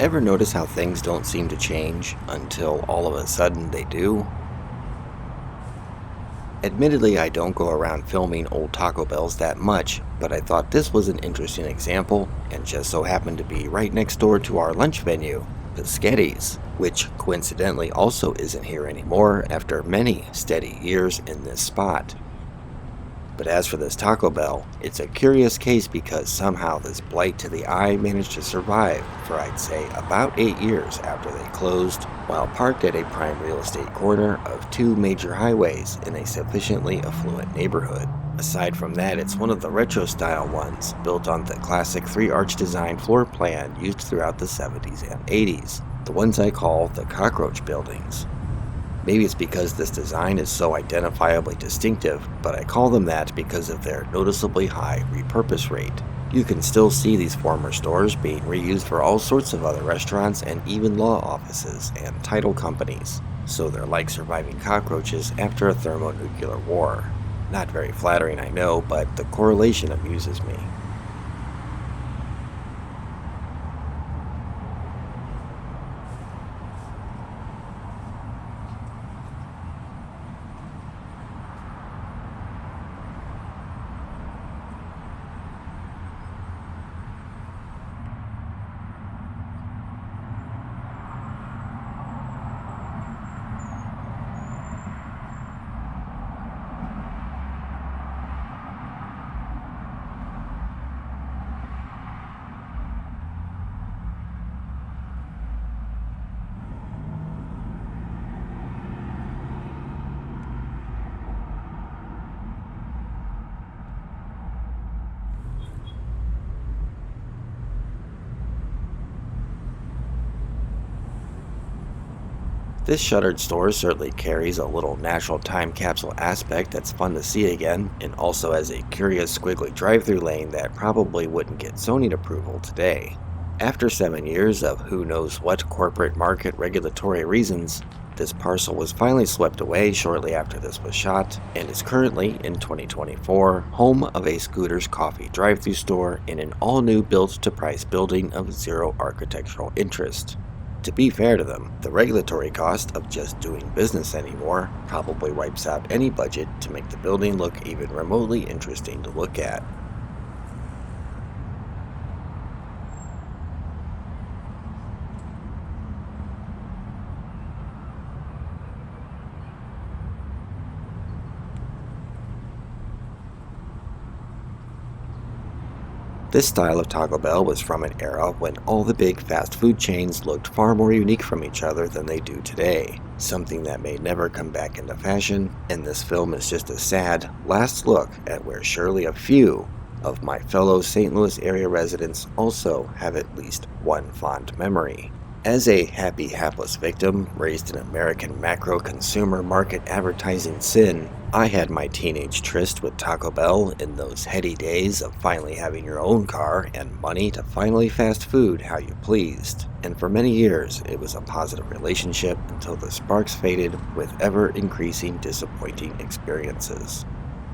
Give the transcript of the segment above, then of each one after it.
Ever notice how things don't seem to change until all of a sudden they do? Admittedly, I don't go around filming old Taco Bells that much, but I thought this was an interesting example, and just so happened to be right next door to our lunch venue, Pescetti's, which coincidentally also isn't here anymore after many steady years in this spot. But as for this Taco Bell, it's a curious case because somehow this blight to the eye managed to survive for I'd say about 8 years after they closed, while parked at a prime real estate corner of 2 major highways in a sufficiently affluent neighborhood. Aside from that, it's one of the retro style ones, built on the classic 3-arch design floor plan used throughout the 70s and 80s, the ones I call the cockroach buildings. Maybe it's because this design is so identifiably distinctive, but I call them that because of their noticeably high repurpose rate. You can still see these former stores being reused for all sorts of other restaurants and even law offices and title companies, so they're like surviving cockroaches after a thermonuclear war. Not very flattering, I know, but the correlation amuses me. This shuttered store certainly carries a little natural time capsule aspect that's fun to see again, and also has a curious squiggly drive-through lane that probably wouldn't get zoning approval today. After 7 years of who knows what corporate market regulatory reasons, this parcel was finally swept away shortly after this was shot, and is currently, in 2024, home of a Scooter's Coffee drive-through store in an all-new built-to-price building of zero architectural interest. To be fair to them, the regulatory cost of just doing business anymore probably wipes out any budget to make the building look even remotely interesting to look at. This style of Taco Bell was from an era when all the big fast food chains looked far more unique from each other than they do today, something that may never come back into fashion, and this film is just a sad last look at where surely a few of my fellow St. Louis area residents also have at least one fond memory. As a happy, hapless victim raised in American macro consumer market advertising sin, I had my teenage tryst with Taco Bell in those heady days of finally having your own car and money to finally fast food how you pleased. And for many years, it was a positive relationship until the sparks faded with ever-increasing disappointing experiences.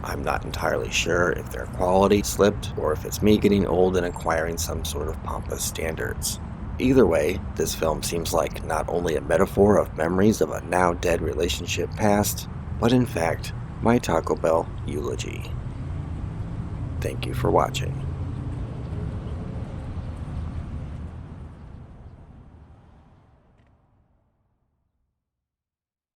I'm not entirely sure if their quality slipped or if it's me getting old and acquiring some sort of pompous standards. Either way, this film seems like not only a metaphor of memories of a now dead relationship past, but in fact, my Taco Bell eulogy. Thank you for watching.